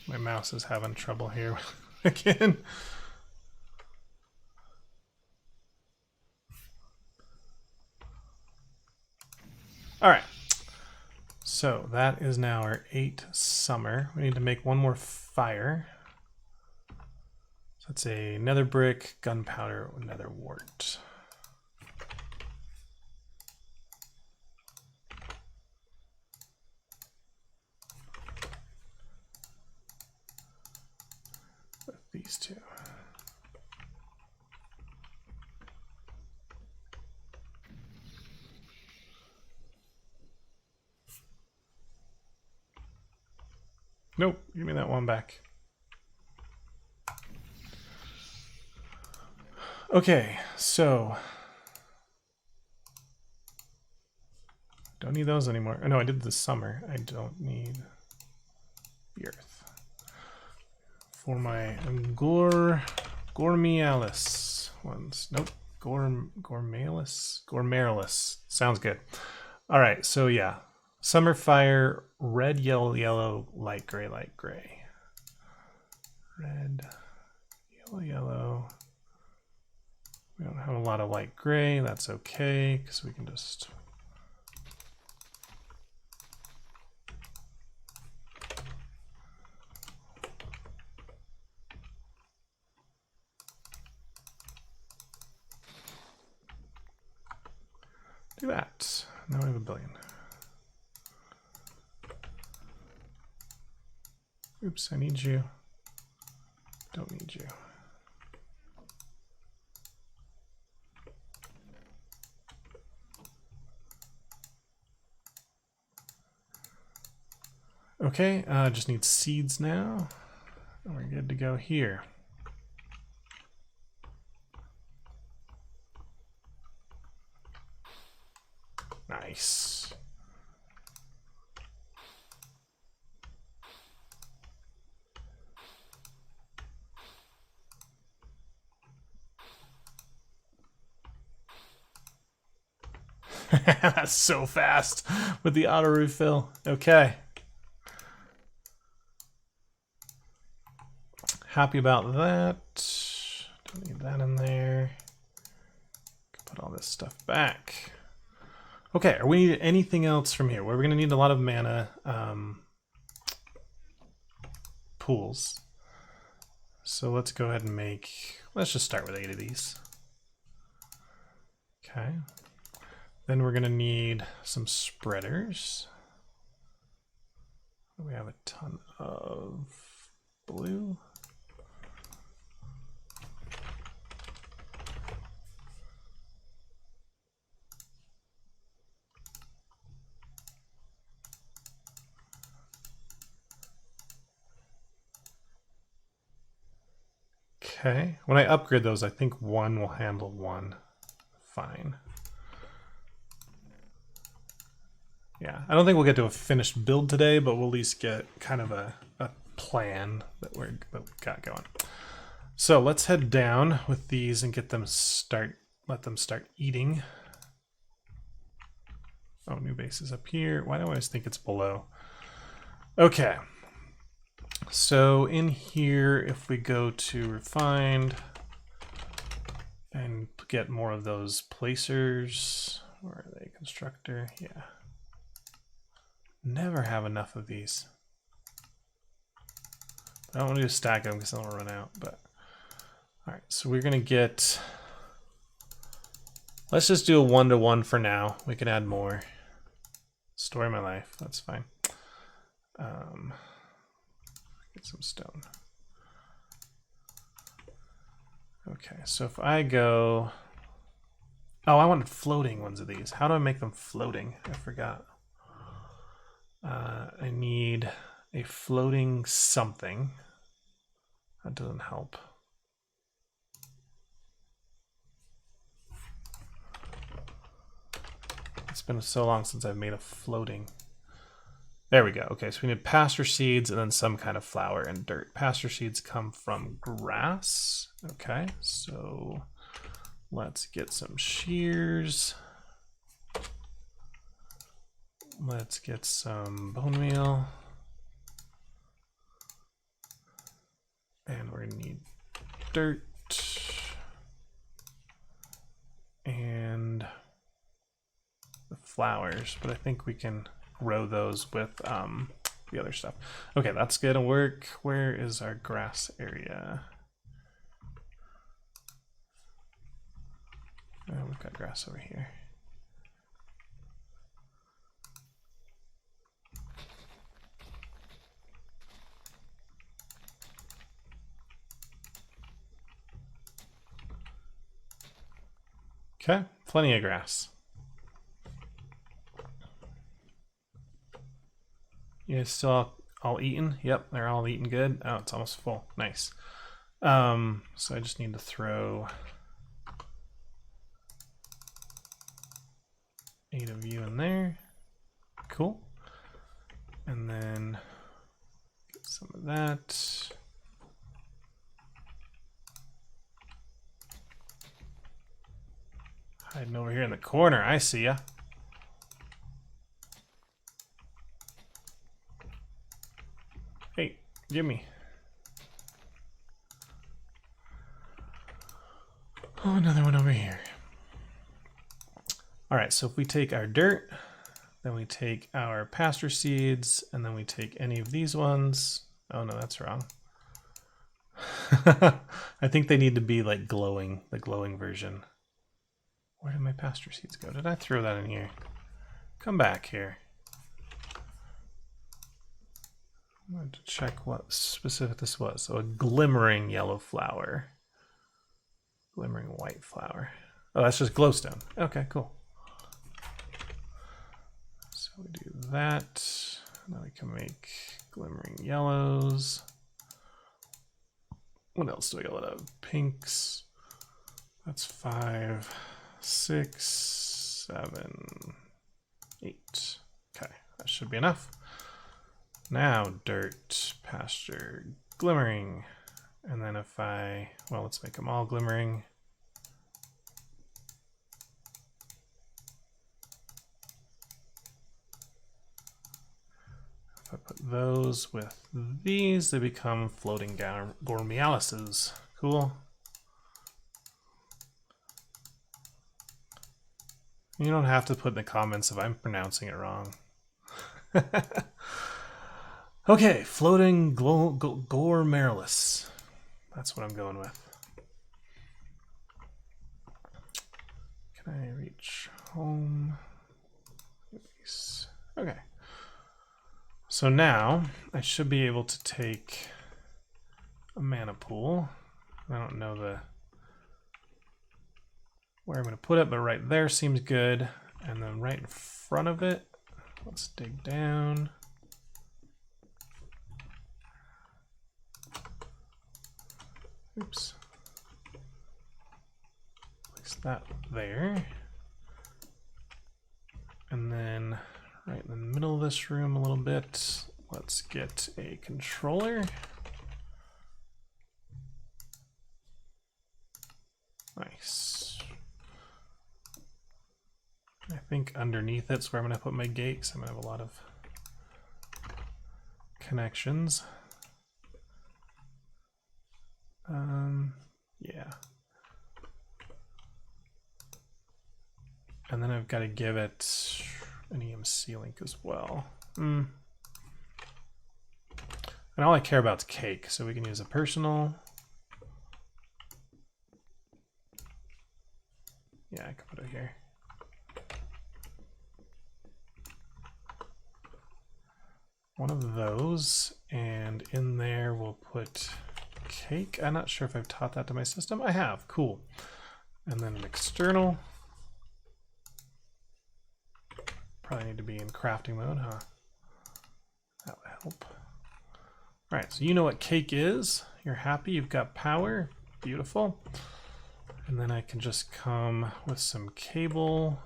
Speaker 1: My mouse is having trouble here again. All right. So that is now our 8 summer. We need to make 1 more fire. So that's a nether brick, gunpowder, nether wart. With these 2. Nope, give me that one back. Okay, so don't need those anymore. Oh, no, I did the summer. I don't need the earth. For my Gormialis ones. Nope, Gormalis. Sounds good. All right, so yeah. Summer fire, red, yellow, yellow, light gray, light gray. Red, yellow, yellow. We don't have a lot of light gray. That's okay, because we can just... do that. Now we have 1 billion. Oops, I need you. Don't need you. Okay, just need seeds now. And we're good to go here. Nice. That's so fast with the auto refill. Okay. Happy about that. Don't need that in there. Put all this stuff back. Okay, are we need anything else from here? We're going to need a lot of mana pools. So let's go ahead and make, let's just start with 8 of these. Okay. Then we're going to need some spreaders. We have a ton of blue. Okay, when I upgrade those, I think 1 will handle 1 fine. Yeah, I don't think we'll get to a finished build today, but we'll at least get kind of a plan that we got going. So let's head down with these and get them let them start eating. Oh, new base is up here. Why do I always think it's below? Okay. So in here, if we go to refined and get more of those placers, where are they? Constructor, yeah. Never have enough of these. I don't want to stack them because they'll run out, but all right, so we're gonna get, let's just do a 1-to-1 for now. We can add more. Story of my life, that's fine. Get some stone. Okay, so if I go, oh, I wanted floating ones of these. How do I make them floating? I forgot. I need a floating something. That doesn't help. It's been so long since I've made a floating. There we go. Okay, so we need pasture seeds and then some kind of flower and dirt. Pasture seeds come from grass. Okay, so let's get some shears. Let's get some bone meal. And we're gonna need dirt. And the flowers, but I think we can grow those with the other stuff. Okay, that's gonna work. Where is our grass area? Oh, we've got grass over here. Okay, plenty of grass. You guys still all eaten? Yep, they're all eating good. Oh, it's almost full. Nice. So I just need to throw 8 of you in there. Cool. And then get some of that. Hiding over here in the corner. I see ya. Hey, gimme. Oh, another one over here. All right, so if we take our dirt, then we take our pasture seeds, and then we take any of these ones. Oh no, that's wrong. I think they need to be like glowing, the glowing version. Where did my pasture seeds go? Did I throw that in here? Come back here. I wanted to check what specific this was. So a glimmering yellow flower. Glimmering white flower. Oh, that's just glowstone. Okay, cool. So we do that. Now we can make glimmering yellows. What else do we got? A lot of pinks. That's 5, 6, 7, 8. Okay, that should be enough. Now dirt, pasture, glimmering. And then if I, well, let's make them all glimmering. If I put those with these, they become floating gormialises. Cool. You don't have to put in the comments if I'm pronouncing it wrong. Okay, floating gormialises. That's what I'm going with. Can I reach home? Okay. So now I should be able to take a mana pool. I don't know where I'm going to put it, but right there seems good. And then right in front of it, let's dig down. Oops. Place that there. And then right in the middle of this room a little bit, let's get a controller. Nice. I think underneath it's where I'm going to put my gate, because I'm going to have a lot of connections. Yeah. And then I've got to give it an EMC link as well. And all I care about is cake, so we can use a personal. Yeah, I can put it here. One of those, and in there we'll put cake. I'm not sure if I've taught that to my system. I have. Cool. And then an external. Probably need to be in crafting mode, huh? That would help. All right, so you know what cake is. You're happy. You've got power. Beautiful. And then I can just come with some cable.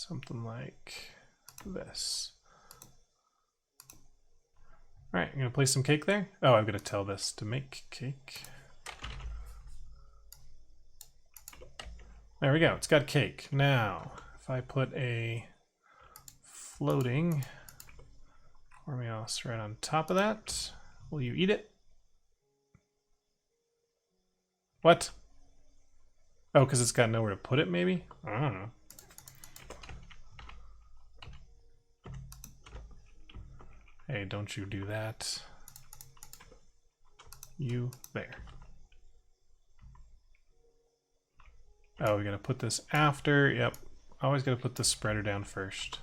Speaker 1: something like this. All right, I'm gonna place some cake there. Oh, I'm gonna tell this to make cake. There we go, it's got cake. Now, if I put a floating Hormeos right on top of that, will you eat it? What? Oh, because it's got nowhere to put it, maybe? I don't know. Hey, don't you do that. You there. Oh, we gotta put this after. Yep. Always gotta put the spreader down first.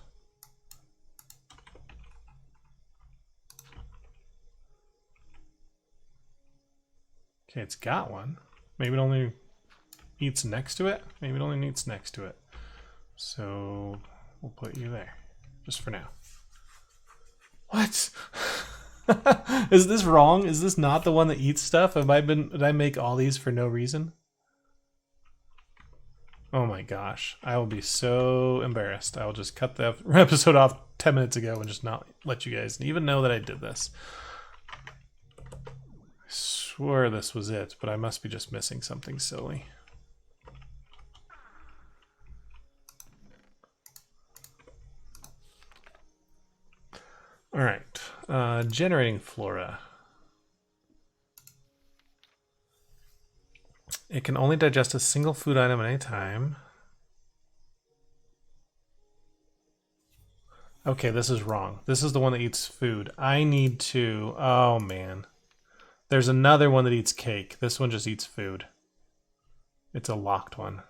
Speaker 1: Okay, it's got one. Maybe it only eats next to it. Maybe it only eats next to it. So we'll put you there, just for now. What? Is this wrong? Is this not the one that eats stuff? Did I make all these for no reason? Oh my gosh. I will be so embarrassed. I will just cut the episode off 10 minutes ago and just not let you guys even know that I did this. I swore this was it, but I must be just missing something silly. All right, generating flora. It can only digest a single food item at any time. Okay, this is wrong. This is the one that eats food. I need to, oh man. There's another one that eats cake. This one just eats food. It's a locked one.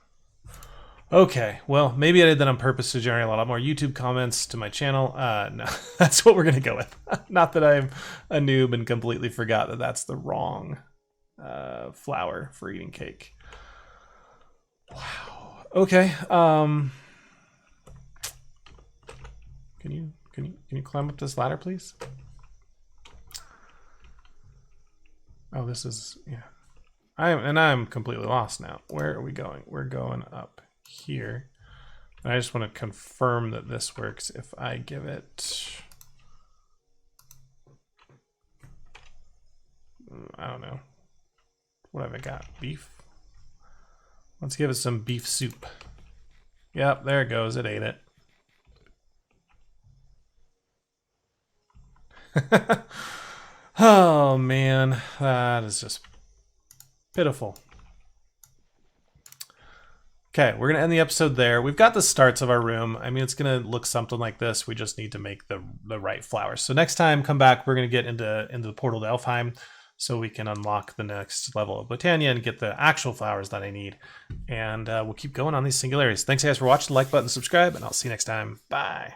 Speaker 1: Okay, well, maybe I did that on purpose to generate a lot more YouTube comments to my channel. No, that's what we're going to go with. Not that I'm a noob and completely forgot that that's the wrong flour for eating cake. Wow. Okay. Can you climb up this ladder, please? Oh, this is, yeah. I'm completely lost now. Where are we going? We're going up here. And I just want to confirm that this works if I give it, I don't know. What have I got? Beef? Let's give it some beef soup. Yep, there it goes. It ate it. Oh man, that is just pitiful. Okay, we're gonna end the episode there. We've got the starts of our room. I mean, it's gonna look something like this. We just need to make the right flowers. So next time, come back. We're gonna get into the portal to Elfheim, so we can unlock the next level of Botania and get the actual flowers that I need. And we'll keep going on these singularities. Thanks guys for watching. Like button, subscribe, and I'll see you next time. Bye.